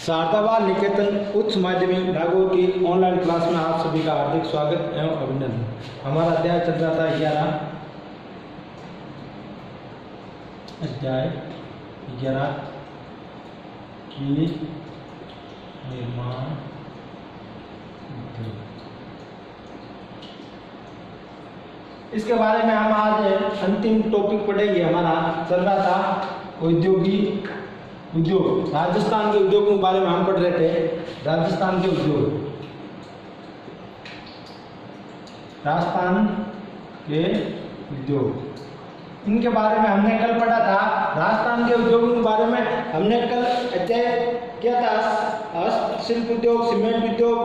शारदा बाल निकेतन उच्च माध्यमिक नागौर की ऑनलाइन क्लास में आप सभी का हार्दिक स्वागत एवं अभिनंदन। हमारा अध्याय चल रहा था 11 की निर्माण उद्योग। इसके बारे में हम आज अंतिम टॉपिक पढ़ेंगे। हमारा चल रहा था उद्योग। राजस्थान के उद्योगों के बारे में हम पढ़ रहे थे। राजस्थान के उद्योग इनके बारे में हमने कल पढ़ा था। राजस्थान के उद्योगों के बारे में हमने कल अध्याय किया था। हस्तशिल्प उद्योग, सीमेंट उद्योग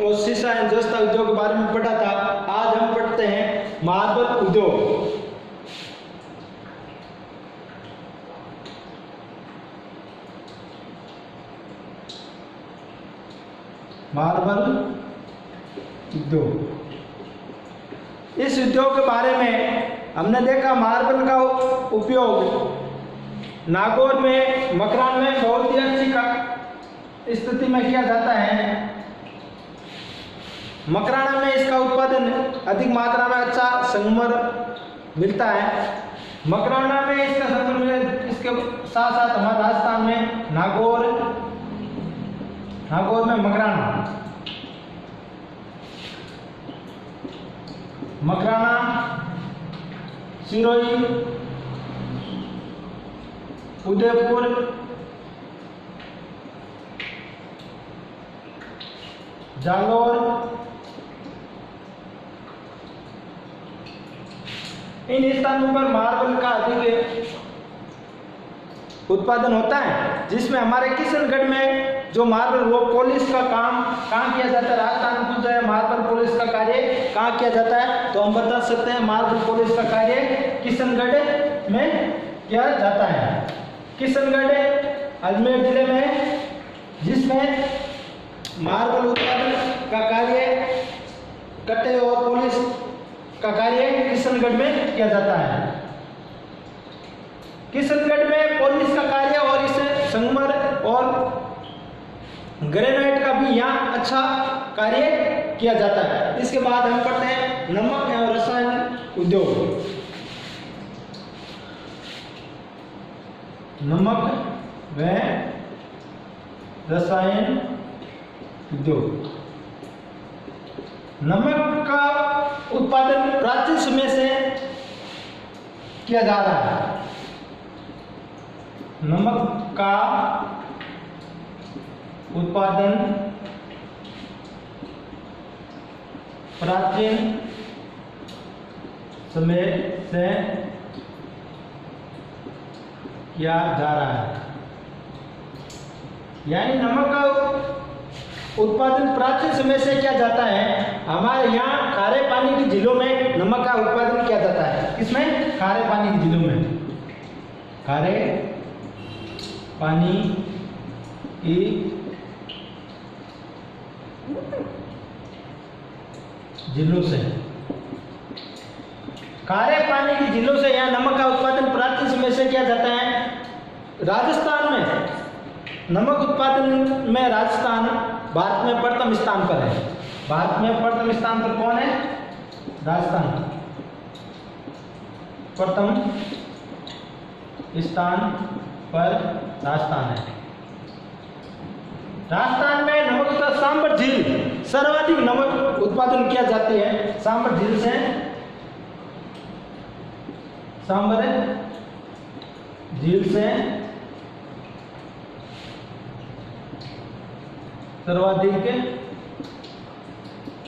और शीशा एवं जस्ता उद्योग के बारे में पढ़ा था। आज हम पढ़ते हैं मार्बल उद्योग। मार्बल उद्योग, इस उद्योग के बारे में हमने देखा मार्बल का उपयोग नागौर में, मकरान में बहुत ही अच्छी स्थिति में किया जाता है। मकराना में इसका उत्पादन अधिक मात्रा में अच्छा संगमर मिलता है। मकराना में इसका संगमर मिले, इसके साथ साथ हमारे राजस्थान में नागौर में मकराना, सिरोही, उदयपुर, जालौर, इन स्थानों पर मार्बल का अधिक उत्पादन होता है। जिसमें हमारे किशनगढ़ में जो मार्बल वो पॉलिश का काम कहाँ किया जाता है, राजस्थान में जो है मार्बल पॉलिश का कार्य कहाँ किया जाता है, तो हम बता सकते हैं मार्बल पॉलिश का कार्य किशनगढ़ में किया जाता है। किशनगढ़ अजमेर जिले में, जिसमें मार्बल उत्पादन का कार्य, कटे और पॉलिश का कार्य किशनगढ़ में किया जाता है। किशनगढ़ में पॉलिश का कार्य और इस संगमर और ग्रेनाइट का भी यहाँ अच्छा कार्य किया जाता है। इसके बाद हम पढ़ते हैं नमक एवं रसायन उद्योग। नमक व रसायन उद्योग। नमक का उत्पादन प्राचीन समय से किया जा रहा है। नमक का उत्पादन प्राचीन समय से किया जा रहा है। यानी नमक का उत्पादन प्राचीन समय से किया जाता है। हमारे यहाँ खारे पानी की झीलों में नमक का उत्पादन किया जाता है। किसमें? खारे पानी की झीलों में। खारे पानी की झीलों से, खारे पानी की झीलों से यहाँ नमक का उत्पादन प्राचीन समय से किया जाता है। राजस्थान में नमक उत्पादन में राजस्थान भारत में प्रथम स्थान पर है। भारत में प्रथम स्थान पर कौन है? राजस्थान प्रथम स्थान पर राजस्थान है। राजस्थान में नमक का सांबर झील सर्वाधिक नमक उत्पादन किया जाती है। सांबर झील से, सांबर झील से सर्वाधिक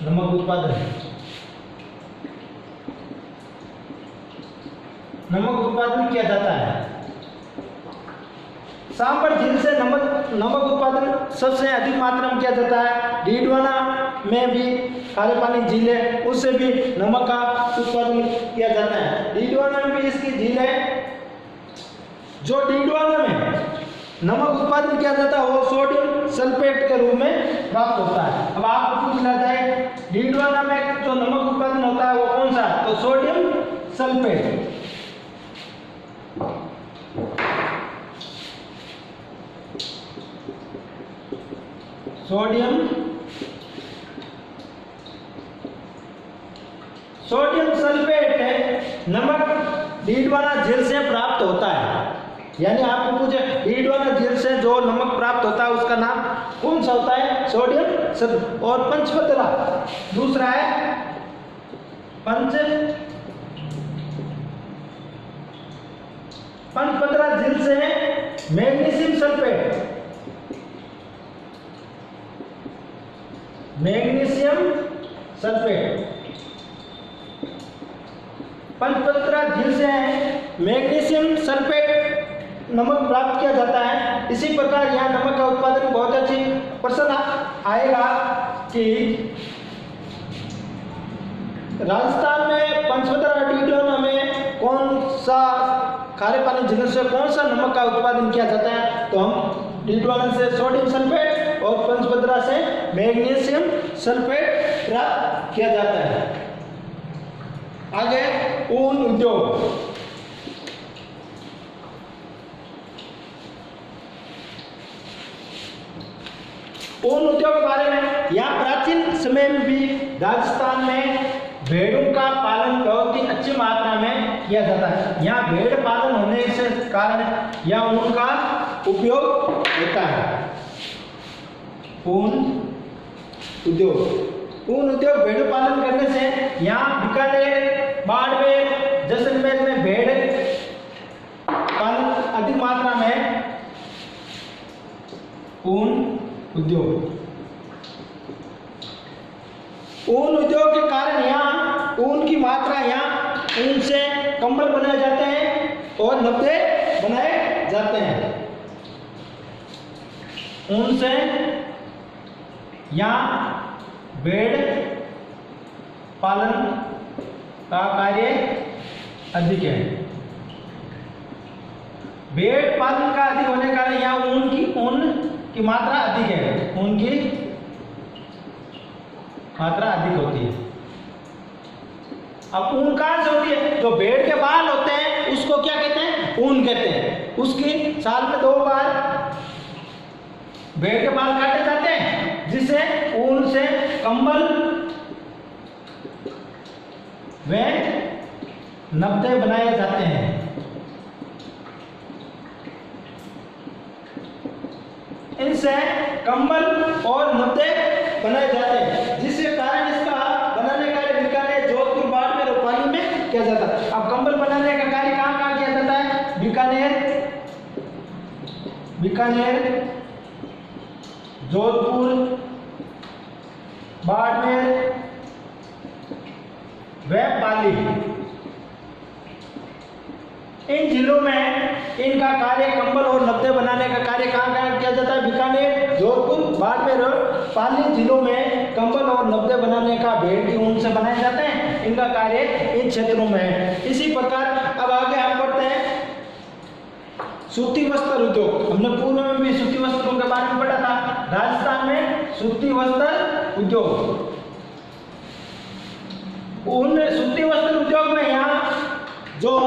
नमक उत्पादन किया जाता है। सांबर झील से नमक उत्पादन सबसे अधिक मात्रा में किया जाता है। डीडवाना में भी खारे पानी झील है, उससे भी नमक का उत्पादन किया जाता है। डीडवाना में भी इसकी झील है। जो डीडवाना में नमक उत्पादन किया जाता है वो सोडियम सल्फेट के रूप में प्राप्त होता है। अब आपको पूछना है डीडवाना में जो नमक उत्पादन होता है वो कौन सा है, तो सोडियम सल्फेट। सोडियम सल्फेट नमक डीडवाना झील से प्राप्त होता है। यानी आपको पूछे डीडवाना झील से जो नमक प्राप्त होता है उसका नाम कौन सा होता है? Sodium sulphate. और पंचपदरा दूसरा है पंचपदरा झील से मैग्नीशियम सल्फेट पंचपदरा झील से मैग्नीशियम सल्फेट नमक प्राप्त किया जाता है। इसी प्रकार यहाँ नमक का उत्पादन बहुत अच्छी प्रश्न आएगा कि राजस्थान में पंचपदरा डीडवाना में कौन सा खारे पानी झील से कौन सा नमक का उत्पादन किया जाता है? तो हम डीडवाना से सोडियम सल्फेट और पंचपदरा से मैग्नीशियम सल्फेट प्राप्त किया जाता है। आगे ऊन उद्योग। ऊन उद्योग के बारे में, यहाँ प्राचीन समय में भी राजस्थान में भेड़ों का पालन बहुत ही अच्छी मात्रा में किया जाता है। यहाँ भेड़ पालन होने से कारण यहाँ ऊन का उपयोग होता है। ऊन उद्योग भेड़ पालन करने से यहाँ बीकानेर, बाड़मेर, जैसलमेर में भेड़ पालन अधिक मात्रा में ऊन उद्योग के कारण यहाँ ऊन की मात्रा, यहाँ ऊन से कंबल बनाए जाते हैं और नब्जे बनाए जाते हैं। ऊन से यहाँ भेड़ पालन का कार्य अधिक है। भेड़ पालन का अधिक होने के कारण यहाँ ऊन की मात्रा अधिक है। ऊन की मात्रा अधिक होती है। अब ऊन कहाँ से होती है? जो भेड़ के बाल होते हैं उसको क्या कहते हैं? ऊन कहते हैं। उसकी साल में 2 बार भेड़ के बाल काटे जाते हैं, जिससे ऊन से कंबल व नब्जे बनाए जाते हैं। इनसे कंबल और नब्जे बनाए जाते हैं, जिसके कारण इसका बनाने का बीकानेर, जोधपुर, बाड़मेर और पाली में किया जाता है। अब कंबल बनाने का कार्य कहाँ किया जाता है? बीकानेर, जोधपुर, बाड़मेर व पाली, इन जिलों में इनका कार्य कंबल और नब्जे बनाने का कार्य कहाँ किया जाता है? बीकानेर, जोधपुर, बाड़मेर और पाली जिलों में कंबल और नब्जे बनाने का भेड़ की ऊन से बनाए जाते हैं। इनका कार्य इन क्षेत्रों में है। इसी प्रकार अब आगे हम बढ़ते हैं सूती वस्त्र उद्योग। हमने पूर्व में भी सूती वस्त्रों के बारे में पढ़ा था। राजस्थान में सूती वस्त्र उद्योग, उन सूती वस्त्र उद्योग में यहाँ जो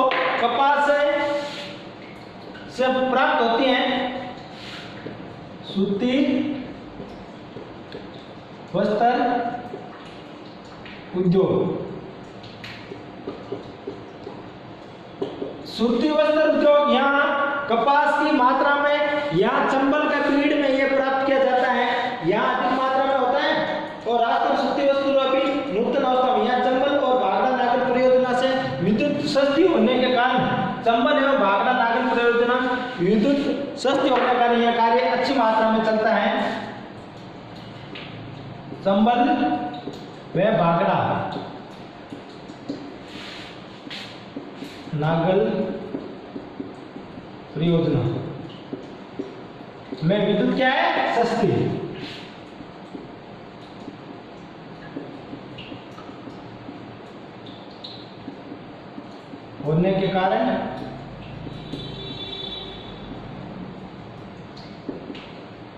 कपास से प्राप्त होती हैं सूती वस्त्र उद्योग। सूती वस्त्र उद्योग यहाँ कपास की मात्रा में, यहाँ चंबल का पीढ़ में यह प्राप्त किया जाता है, यहाँ अधिक मात्रा में होता है। और राजस्थान सूती वस्त्र अभी नूतन अवस्था में, यहाँ चंबल और भागड़ा नागल परियोजना से विद्युत सस्ती होने के कारण, चंबल एवं भागड़ा नागल परियोजना विद्युत सस्ती होने के कारण यह कार्य अच्छी मात्रा में चलता है। चंबल व भागड़ा नागल परियोजना में विद्युत क्या है? सस्ती। होने के कारण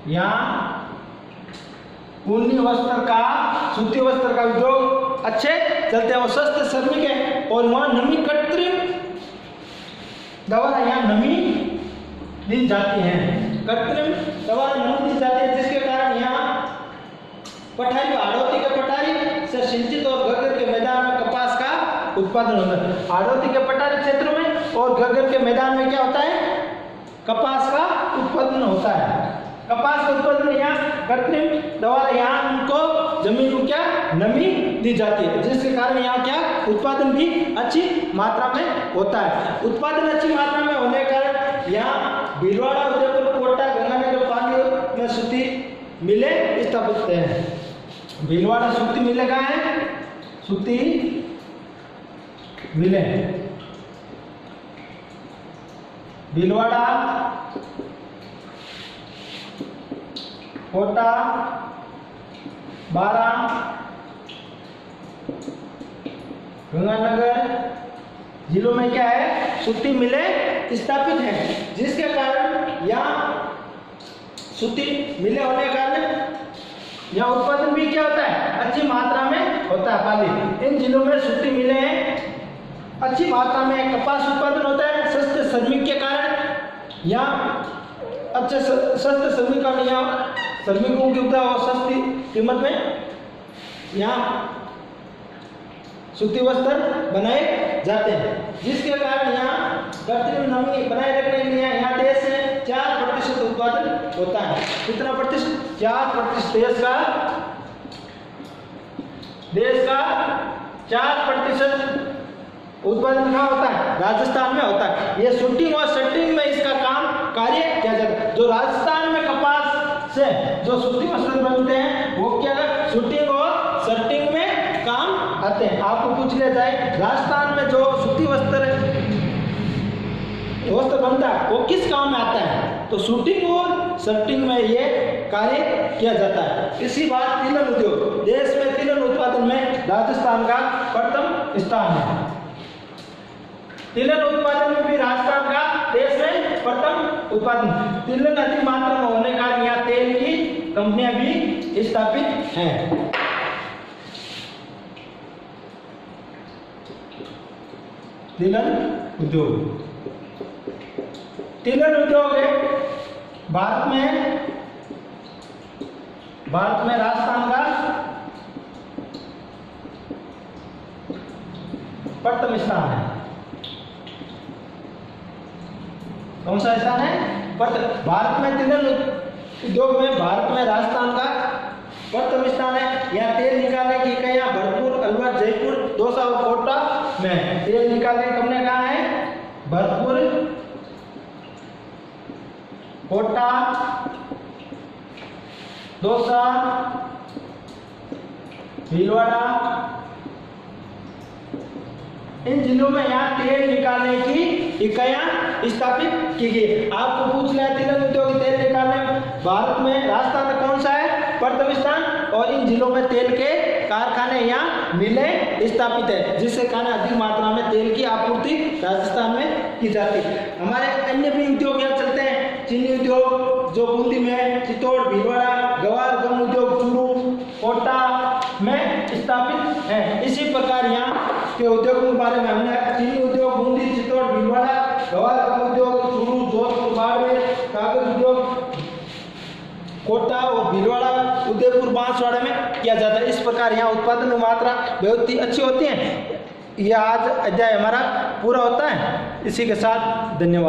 यहाँ ऊनी वस्त्र का, सूती वस्त्र का उद्योग अच्छे चलते हैं और सस्ते श्रमिक है। और वहाँ नमी कृत्रिम दवा, यहाँ नमी दी जाती है, कृत्रिम दवा नमी दी जाती है, जिसके कारण यहाँ उत्पादन होता है। हाड़ौती के पठारी क्षेत्रों में और गगन के मैदान में क्या होता है, कपास का उत्पादन होता है। कपास का उत्पादन यहाँ कृत्रिम द्वारा यहाँ उनको जमीन को क्या नमी दी जाती है, जिसके कारण यहाँ क्या उत्पादन भी अच्छी मात्रा में होता है। उत्पादन अच्छी मात्रा में होने के कारण यहाँ भीलवाड़ा, उदयपुर, कोटा, गंगानगर, पाली में सूती मिलें स्थापित हैं। भीलवाड़ा सूती मिलें कहाँ है, सूती मिलें भीलवाड़ा, कोटा, बारा, गंगानगर जिलों में क्या है, सूती मिलें स्थापित हैं, जिसके कारण यहाँ सूती मिलें होने के कारण यहाँ उत्पादन भी क्या होता है, अच्छी मात्रा में होता है। पाली इन जिलों में सूती मिलें हैं, अच्छी मात्रा में कपास उत्पादन होता है। सस्ते श्रमिक के कारण यहाँ अच्छे सस्ते श्रमिक का यहाँ श्रमिकों की उपलब्ध और सस्ती कीमत में यहाँ सूती वस्त्र बनाए जाते हैं, जिसके कारण यहाँ कृत्रिम नमी बनाए रखने के लिए यहाँ देश से 4% उत्पादन होता है। कितना प्रतिशत, 4%। देश का 4% उत्पादन कहाँ होता है, राजस्थान में होता है। ये शूटिंग और शर्टिंग में इसका कार्य किया जाता है। जो राजस्थान में कपास से जो सूती वस्त्र बनते हैं वो क्या है, शूटिंग और शर्टिंग में काम आते हैं। आपको पूछ लिया जाए राजस्थान में जो सूती वस्त्र बनता है वो किस काम में आता है, तो शूटिंग और शर्टिंग में ये कार्य किया जाता है। इसी बात तिलहन उद्योग, देश में तिलहन उत्पादन में राजस्थान का प्रथम स्थान है। तिलहन उत्पादन में भी राजस्थान का देश में प्रथम उत्पादन। तिलहन अधिक मात्रा में होने के कारण यहाँ तेल की कंपनियां भी स्थापित हैं। तिलहन उद्योग, तिलहन उद्योग भारत में राजस्थान का प्रथम स्थान है। कौन सा स्थान है, भारत में तिलहन उद्योग में भारत में राजस्थान का प्रथम स्थान है। यहाँ तेल निकालने की इकाइयाँ भरतपुर, अलवर, जयपुर, दौसा और कोटा में तेल निकालने की कंपनियां कहाँ है, भरतपुर, कोटा, दौसा, भीलवाड़ा, इन जिलों में यहाँ तेल निकालने की इकाइयां स्थापित की गई। आपको पूछ लिया तिलहन उद्योग तेल निकालने भारत में राजस्थान में कौन सा है, प्रथम स्थान, और इन जिलों में तेल के कारखाने यहाँ मिलें स्थापित है, जिससे कारण अधिक मात्रा में तेल की आपूर्ति राजस्थान में की जाती है। हमारे अन्य भी उद्योग यहाँ चलते हैं। चीनी उद्योग जो बूंदी में, चित्तौड़, भीलवाड़ा, गवार, गम उद्योग चूरू, कोटा में स्थापित है। इसी प्रकार यहाँ के उद्योगों के बारे में हमने चीनी उद्योग बूंदी, चित्तौड़, भीलवाड़ा, गवार, गम उद्योग चूरू, जोधपुर, बाड़मेर, कागज उद्योग कोटा और भीलवाड़ा, उदयपुर, बांसवाड़ा में किया जाता है। इस प्रकार यहाँ उत्पादन मात्रा बहुत ही अच्छी होती है। यह आज अध्याय हमारा पूरा होता है। इसी के साथ धन्यवाद।